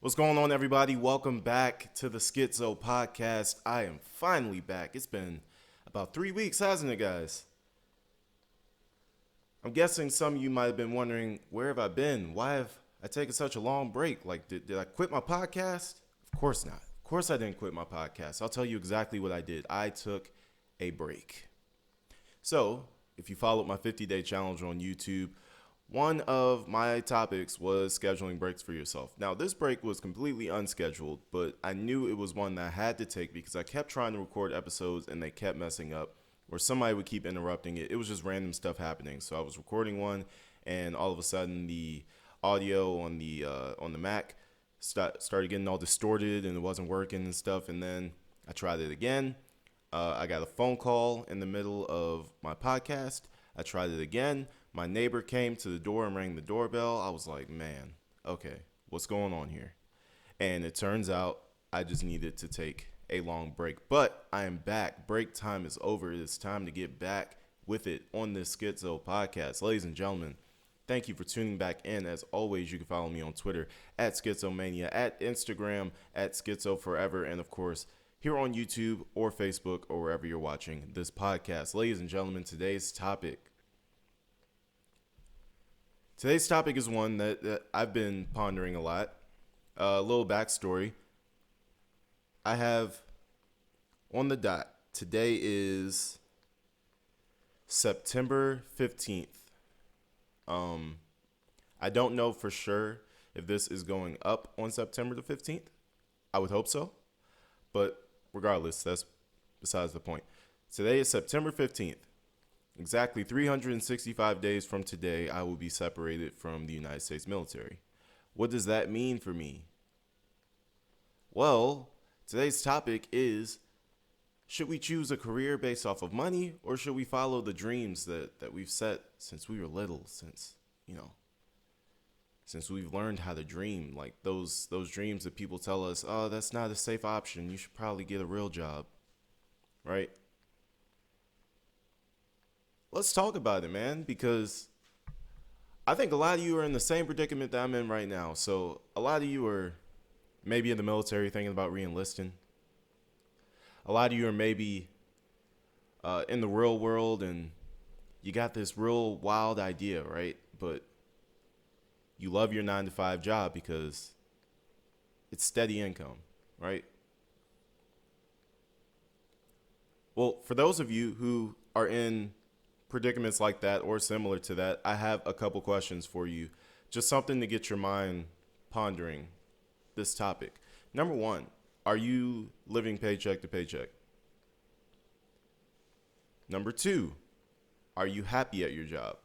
What's going on, everybody? Welcome back to the Schixo podcast. I am finally back. It's been about 3 weeks, hasn't it, guys? I'm guessing some of you might have been wondering, where have I been? Why have I taken such a long break? Like, did I quit my podcast? Of course not. Of course I didn't quit my podcast. I'll tell you exactly what I did. I took a break. So, if you followed my 50-day challenge on YouTube, one of my topics was scheduling breaks for yourself. Now, this break was completely unscheduled, but I knew it was one that I had to take because I kept trying to record episodes and they kept messing up, or somebody would keep interrupting it. It was just random stuff happening. So I was recording one, and all of a sudden the audio on the Mac started getting all distorted and it wasn't working and stuff. And then I tried it again. I got a phone call in the middle of my podcast. I tried it again. My neighbor came to the door and rang the doorbell. I was like, man, okay, what's going on here? And it turns out I just needed to take a long break. But I am back. Break time is over. It is time to get back with it on this Schixo podcast. Ladies and gentlemen, thank you for tuning back in. As always, you can follow me on Twitter at Schixomania, at Instagram at SchizoForever, and of course, here on YouTube or Facebook or wherever you're watching this podcast. Ladies and gentlemen, today's topic is one that I've been pondering a lot. A little backstory. I have on the dot, today is September 15th. I don't know for sure if this is going up on September the 15th. I would hope so. But regardless, that's besides the point. Today is September 15th. Exactly 365 days from today, I will be separated from the United States military. What does that mean for me? Well, today's topic is, should we choose a career based off of money, or should we follow the dreams that we've set since we were little, since we've learned how to dream, like those dreams that people tell us, oh, that's not a safe option. You should probably get a real job, right? Let's talk about it, man, because I think a lot of you are in the same predicament that I'm in right now. So a lot of you are maybe in the military thinking about re-enlisting. A lot of you are maybe in the real world and you got this real wild idea, right? But you love your 9-to-5 job because it's steady income, right? Well, for those of you who are in predicaments like that or similar to that, I have a couple questions for you. Just something to get your mind pondering this topic. Number one, are you living paycheck to paycheck? Number two, are you happy at your job?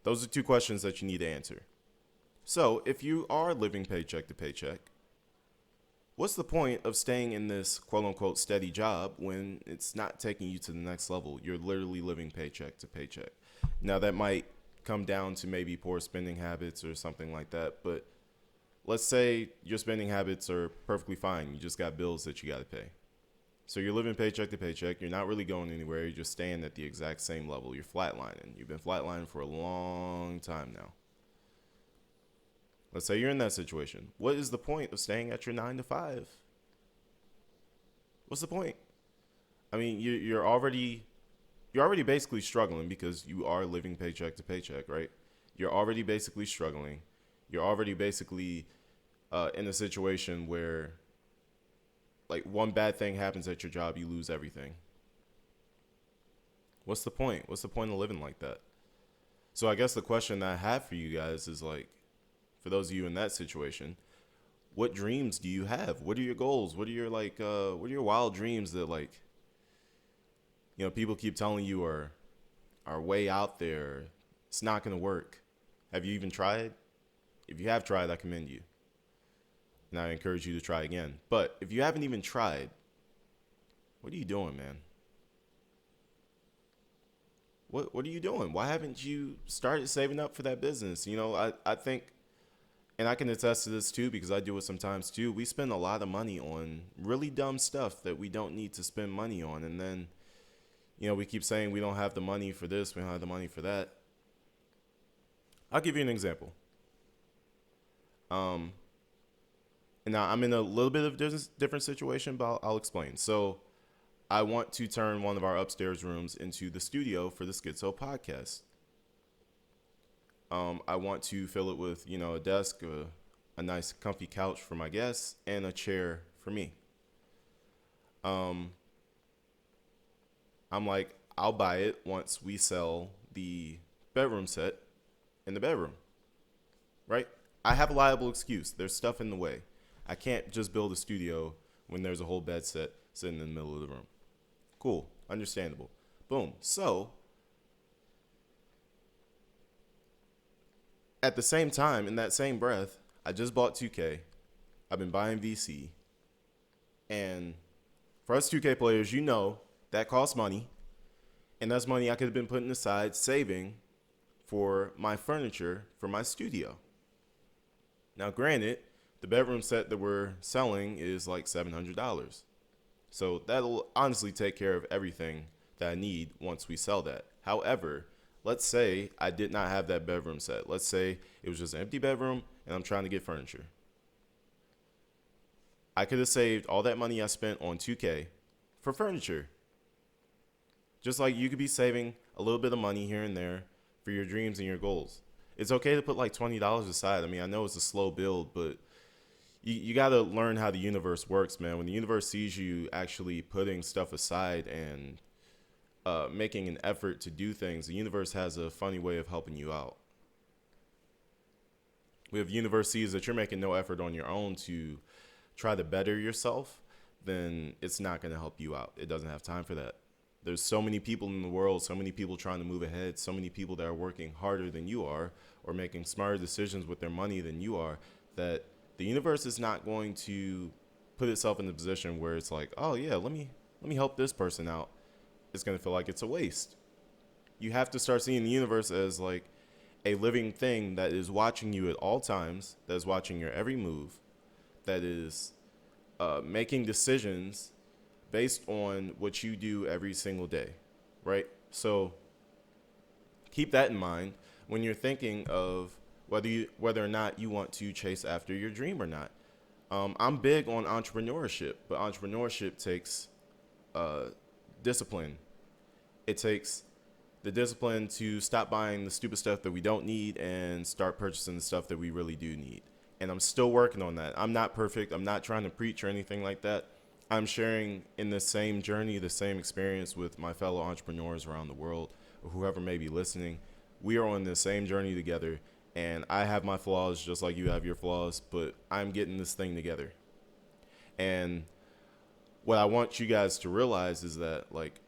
Those are two questions that you need to answer. So if you are living paycheck to paycheck, what's the point of staying in this quote-unquote steady job when it's not taking you to the next level? You're literally living paycheck to paycheck. Now, that might come down to maybe poor spending habits or something like that, but let's say your spending habits are perfectly fine. You just got bills that you got to pay. So you're living paycheck to paycheck. You're not really going anywhere. You're just staying at the exact same level. You're flatlining. You've been flatlining for a long time now. Let's say you're in that situation. What is the point of staying at your 9-to-5? What's the point? I mean, you're already basically struggling because you are living paycheck to paycheck, right? You're already basically struggling. You're already basically in a situation where, like, one bad thing happens at your job, you lose everything. What's the point? What's the point of living like that? So I guess the question that I have for you guys is, like, for those of you in that situation, what dreams do you have? What are your goals? What are your what are your wild dreams that, like, people keep telling you are way out there? It's not going to work. Have you even tried? If you have tried, I commend you. And I encourage you to try again. But if you haven't even tried, what are you doing, man? What are you doing? Why haven't you started saving up for that business? I think, and I can attest to this too because I do it sometimes too. We spend a lot of money on really dumb stuff that we don't need to spend money on. And then, we keep saying we don't have the money for this, we don't have the money for that. I'll give you an example. Um, and now I'm in a little bit of different situation, but I'll explain. So I want to turn one of our upstairs rooms into the studio for the Schixo podcast. I want to fill it with, a desk, a nice comfy couch for my guests, and a chair for me. Um, I'm like, I'll buy it once we sell the bedroom set in the bedroom, right? I have a liable excuse. There's stuff in the way. I can't just build a studio when there's a whole bed set sitting in the middle of the room. Cool. Understandable. Boom. So, at the same time, in that same breath, I just bought 2K. I've been buying VC. And for us 2K players, that costs money. And that's money I could have been putting aside, saving for my furniture for my studio. Now, granted, the bedroom set that we're selling is like $700. So that'll honestly take care of everything that I need once we sell that. However, let's say I did not have that bedroom set. Let's say it was just an empty bedroom and I'm trying to get furniture. I could have saved all that money I spent on 2K for furniture. Just like you could be saving a little bit of money here and there for your dreams and your goals. It's okay to put like $20 aside. I mean, I know it's a slow build, but you got to learn how the universe works, man. When the universe sees you actually putting stuff aside and making an effort to do things, the universe has a funny way of helping you out. If the universe sees that you're making no effort on your own to try to better yourself, then it's not going to help you out. It doesn't have time for that. There's so many people in the world, so many people trying to move ahead, so many people that are working harder than you are or making smarter decisions with their money than you are, that the universe is not going to put itself in a position where it's like, oh yeah, let me help this person out. It's going to feel like it's a waste. You have to start seeing the universe as like a living thing that is watching you at all times, that is watching your every move, that is making decisions based on what you do every single day, right? So keep that in mind when you're thinking of whether or not you want to chase after your dream or not. I'm big on entrepreneurship, but entrepreneurship takes discipline. It takes the discipline to stop buying the stupid stuff that we don't need and start purchasing the stuff that we really do need. And I'm still working on that. I'm not perfect. I'm not trying to preach or anything like that. I'm sharing in the same journey, the same experience with my fellow entrepreneurs around the world, or whoever may be listening. We are on the same journey together, and I have my flaws just like you have your flaws, but I'm getting this thing together. And what I want you guys to realize is that, like,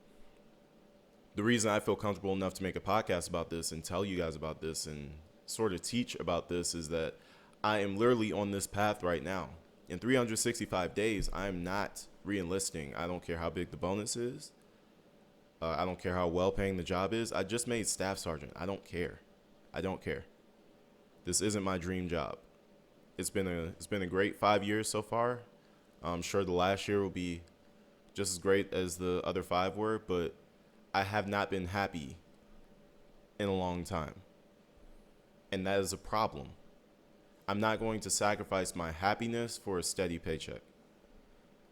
the reason I feel comfortable enough to make a podcast about this and tell you guys about this and sort of teach about this is that I am literally on this path right now. In 365 days, I am not re-enlisting. I don't care how big the bonus is. I don't care how well-paying the job is. I just made staff sergeant. I don't care. I don't care. This isn't my dream job. It's been a great 5 years so far. I'm sure the last year will be just as great as the other 5 were, but I have not been happy in a long time. And that is a problem. I'm not going to sacrifice my happiness for a steady paycheck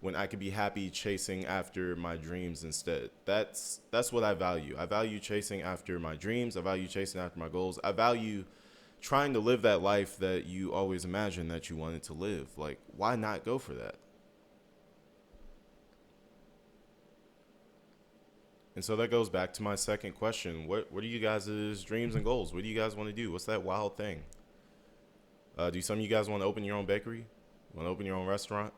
when I could be happy chasing after my dreams instead. That's what I value. I value chasing after my dreams. I value chasing after my goals. I value trying to live that life that you always imagined that you wanted to live. Like, why not go for that? And so that goes back to my second question. What are you guys' dreams and goals? What do you guys want to do? What's that wild thing? Do some of you guys want to open your own bakery? Want to open your own restaurant?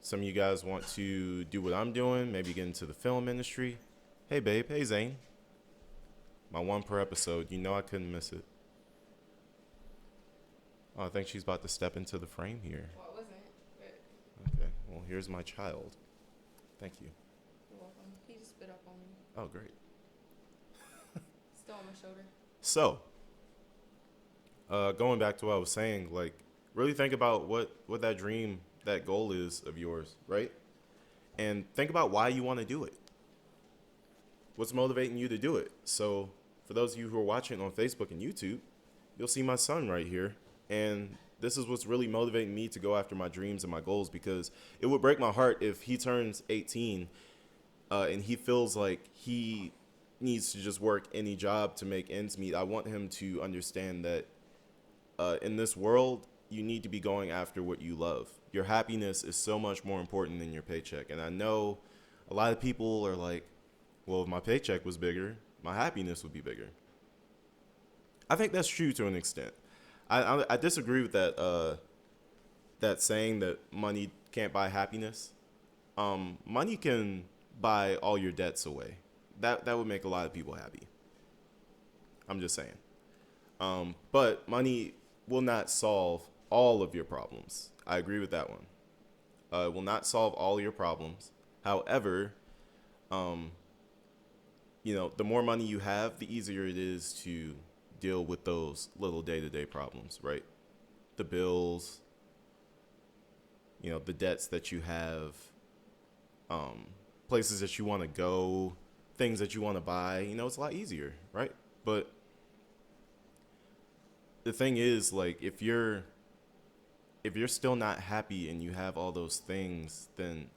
Some of you guys want to do what I'm doing, maybe get into the film industry. Hey, babe. Hey, Zane. My one per episode. You know I couldn't miss it. Oh, I think she's about to step into the frame here. Well, it wasn't, but Okay. Well, here's my child. Thank you. you're welcome. He just spit up on me. Oh, great. Still on my shoulder. So, going back to what I was saying, like, really think about what that dream, that goal is of yours, right? And think about why you want to do it. What's motivating you to do it? So, for those of you who are watching on Facebook and YouTube, you'll see my son right here. And this is what's really motivating me to go after my dreams and my goals, because it would break my heart if he turns 18 and he feels like he needs to just work any job to make ends meet. I want him to understand that in this world, you need to be going after what you love. Your happiness is so much more important than your paycheck. And I know a lot of people are like, well, if my paycheck was bigger, my happiness would be bigger. I think that's true to an extent. I disagree with that saying that money can't buy happiness. Money can buy all your debts away. That would make a lot of people happy. I'm just saying. But money will not solve all of your problems. I agree with that one. It will not solve all your problems. However, the more money you have, the easier it is to deal with those little day-to-day problems, right? The bills, the debts that you have, places that you want to go, things that you want to buy, it's a lot easier, right? But the thing is, like, if you're still not happy and you have all those things, then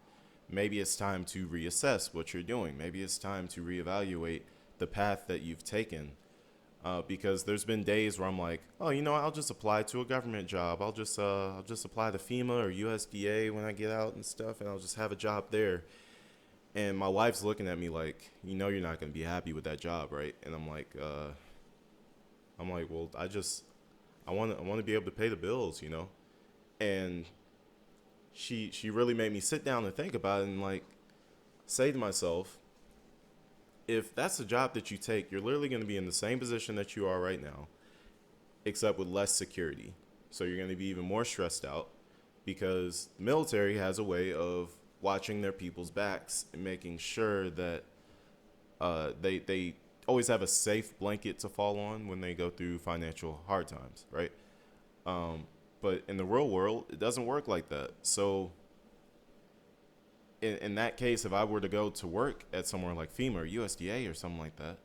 maybe it's time to reassess what you're doing. Maybe it's time to reevaluate the path that you've taken. Because there's been days where I'm like, oh, I'll just apply to a government job. I'll just apply to FEMA or USDA when I get out and stuff, and I'll just have a job there. And my wife's looking at me like, you're not going to be happy with that job, right? And I'm like, well, I want to be able to pay the bills, And she really made me sit down and think about it and like say to myself, if that's the job that you take, you're literally going to be in the same position that you are right now, except with less security. So you're going to be even more stressed out, because the military has a way of watching their people's backs and making sure that they always have a safe blanket to fall on when they go through financial hard times, right? But in the real world, it doesn't work like that. So in that case, if I were to go to work at somewhere like FEMA or USDA or something like that,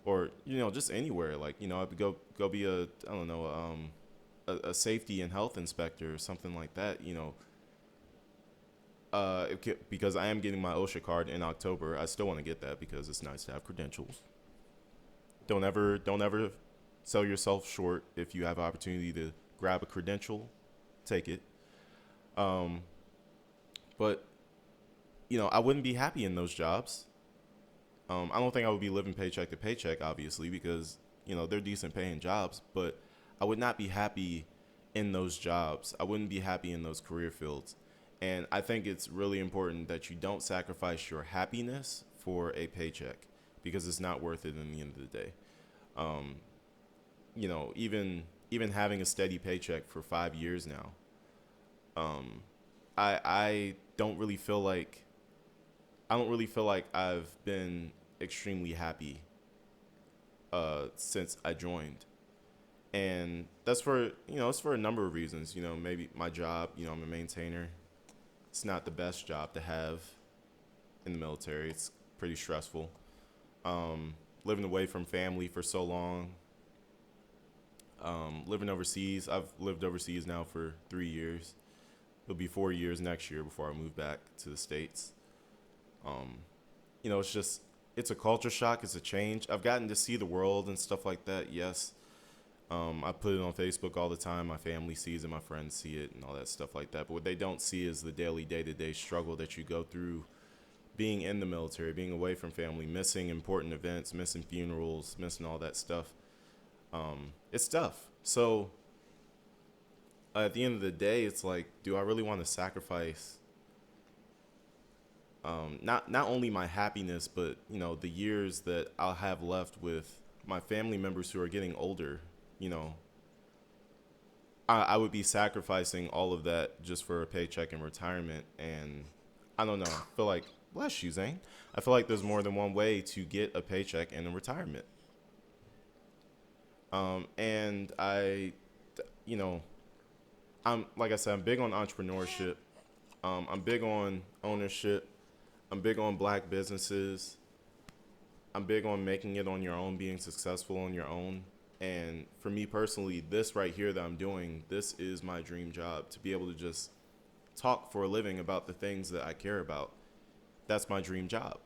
or, just anywhere, like, I'd go be a safety and health inspector or something like that, because I am getting my OSHA card in October. I still want to get that because it's nice to have credentials. Don't ever sell yourself short. If you have an opportunity to grab a credential, take it. But I wouldn't be happy in those jobs. I don't think I would be living paycheck to paycheck, obviously, because they're decent paying jobs. But I would not be happy in those jobs. I wouldn't be happy in those career fields. And I think it's really important that you don't sacrifice your happiness for a paycheck, because it's not worth it in the end of the day. Even having a steady paycheck for 5 years now, I don't really feel like I've been extremely happy since I joined. And that's for it's for a number of reasons. Maybe my job, I'm a maintainer. It's not the best job to have in the military. It's pretty stressful. Living away from family for so long. Living overseas. I've lived overseas now for 3 years. It'll be 4 years next year before I move back to the States. It's a culture shock. It's a change. I've gotten to see the world and stuff like that. Yes. I put it on Facebook all the time. My family sees it. My friends see it and all that stuff like that. But what they don't see is the daily, day-to-day struggle that you go through being in the military, being away from family, missing important events, missing funerals, missing all that stuff. It's tough. So at the end of the day, it's like, do I really want to sacrifice not only my happiness, but the years that I'll have left with my family members who are getting older? I would be sacrificing all of that just for a paycheck and retirement. And I don't know. I feel like, bless you, Zane. I feel like there's more than one way to get a paycheck and a retirement. And I'm, like I said, I'm big on entrepreneurship. I'm big on ownership. I'm big on black businesses. I'm big on making it on your own, being successful on your own. And for me personally, this right here that I'm doing, this is my dream job, to be able to just talk for a living about the things that I care about. That's my dream job.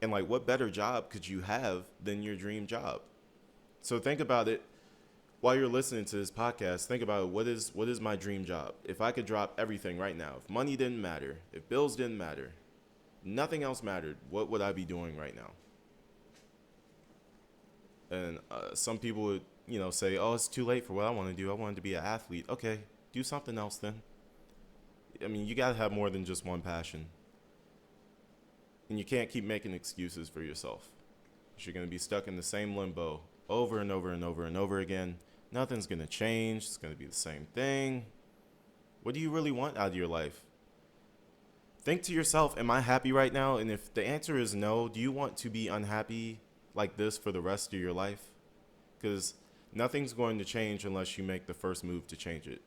And like, what better job could you have than your dream job? So think about it while you're listening to this podcast. Think about it, what is my dream job? If I could drop everything right now, if money didn't matter, if bills didn't matter, nothing else mattered, what would I be doing right now? And some people would, say, "Oh, it's too late for what I want to do. I wanted to be an athlete." Okay, do something else then. I mean, you gotta have more than just one passion, and you can't keep making excuses for yourself. You're gonna be stuck in the same limbo over and over and over and over again. Nothing's gonna change. It's gonna be the same thing. What do you really want out of your life? Think to yourself, am I happy right now? And if the answer is no, do you want to be unhappy like this for the rest of your life? Because nothing's going to change unless you make the first move to change it.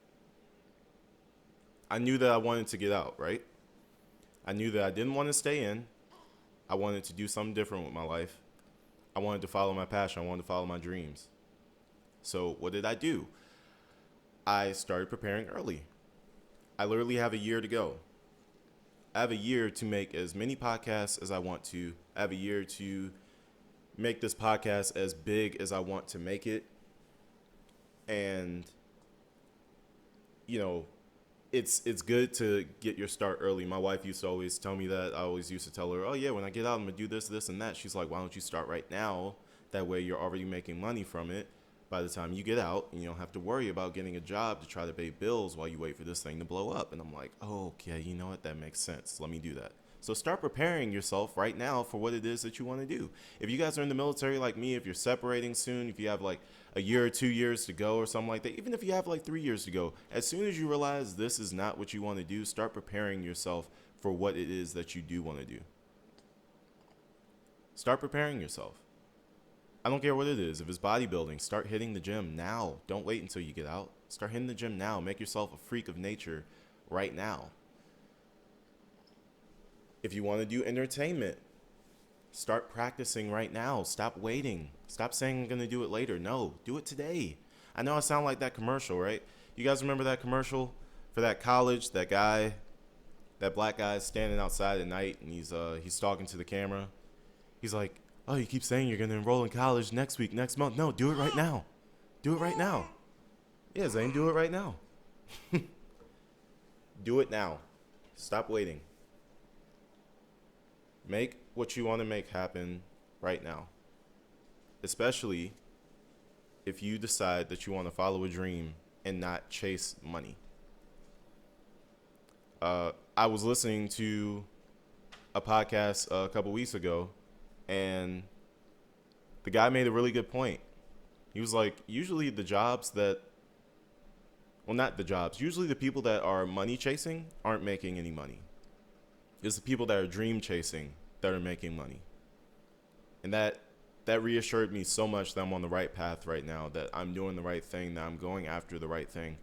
I knew that I wanted to get out, right? I knew that I didn't want to stay in. I wanted to do something different with my life. I wanted to follow my passion. I wanted to follow my dreams. So what did I do? I started preparing early. I literally have a year to go. I have a year to make as many podcasts as I want to. I have a year to make this podcast as big as I want to make it. And, it's good to get your start early. My wife used to always tell me that. I always used to tell her, "Oh yeah, when I get out, I'm gonna do this, this, and that." She's like, "Why don't you start right now? That way you're already making money from it. By the time you get out, and you don't have to worry about getting a job to try to pay bills while you wait for this thing to blow up." And I'm like, "Oh, okay, you know what? That makes sense. Let me do that." So start preparing yourself right now for what it is that you want to do. If you guys are in the military like me, if you're separating soon, if you have like a year or 2 years to go or something like that, even if you have like 3 years to go, as soon as you realize this is not what you want to do, start preparing yourself for what it is that you do want to do. Start preparing yourself. I don't care what it is. If it's bodybuilding, start hitting the gym now. Don't wait until you get out. Start hitting the gym now. Make yourself a freak of nature right now. If you want to do entertainment, start practicing right now. Stop waiting. Stop saying I'm going to do it later. No, do it today. I know I sound like that commercial, right? You guys remember that commercial for that college, that guy, that black guy standing outside at night, and he's talking to the camera. He's like, "Oh, you keep saying you're going to enroll in college next week, next month. No, do it right now. Do it right now." Yeah, Zane, do it right now. Do it now. Stop waiting. Make what you want to make happen right now. Especially if you decide that you want to follow a dream and not chase money. I was listening to a podcast a couple weeks ago, and the guy made a really good point. He was like, usually the jobs that, well, not the jobs, usually the people that are money chasing aren't making any money. It's the people that are dream chasing that are making money. And that reassured me so much that I'm on the right path right now, that I'm doing the right thing, that I'm going after the right thing.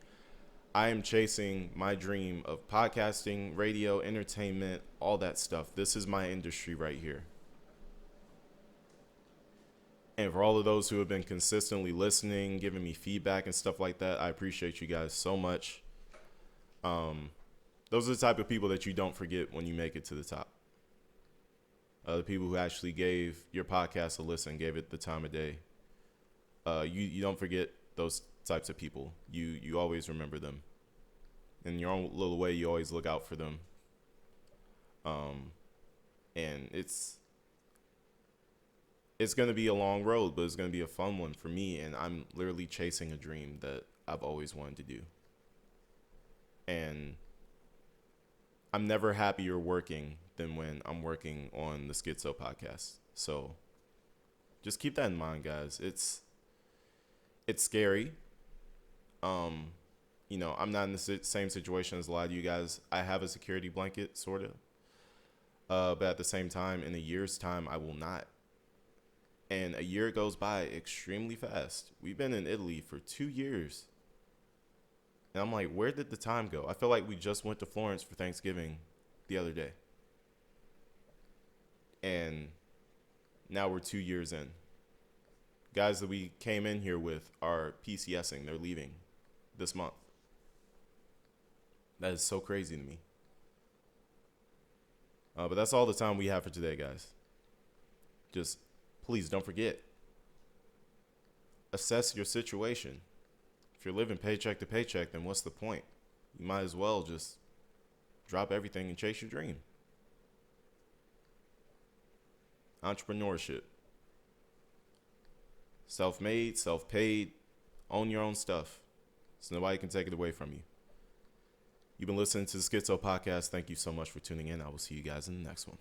I am chasing my dream of podcasting, radio, entertainment, all that stuff. This is my industry right here. And for all of those who have been consistently listening, giving me feedback and stuff like that, I appreciate you guys so much. Those are the type of people that you don't forget when you make it to the top. The people who actually gave your podcast a listen, gave it the time of day. You don't forget those types of people. You always remember them. In your own little way, you always look out for them. And it's going to be a long road, but it's going to be a fun one for me. And I'm literally chasing a dream that I've always wanted to do. And I'm never happier working than when I'm working on the Schixo podcast. So just keep that in mind, guys. It's scary. I'm not in the same situation as a lot of you guys. I have a security blanket, sort of. But at the same time, in a year's time, I will not. And a year goes by extremely fast. We've been in Italy for 2 years. And I'm like, where did the time go? I feel like we just went to Florence for Thanksgiving the other day. And Now we're 2 years in. Guys that we came in here with are PCSing. They're leaving this month. That is so crazy to me. But that's all the time we have for today, guys. Just please don't forget. Assess your situation. If you're living paycheck to paycheck, then what's the point? You might as well just drop everything and chase your dream. Entrepreneurship. Self-made, self-paid, own your own stuff. So nobody can take it away from you. You've been listening to the Schixo podcast. Thank you so much for tuning in. I will see you guys in the next one.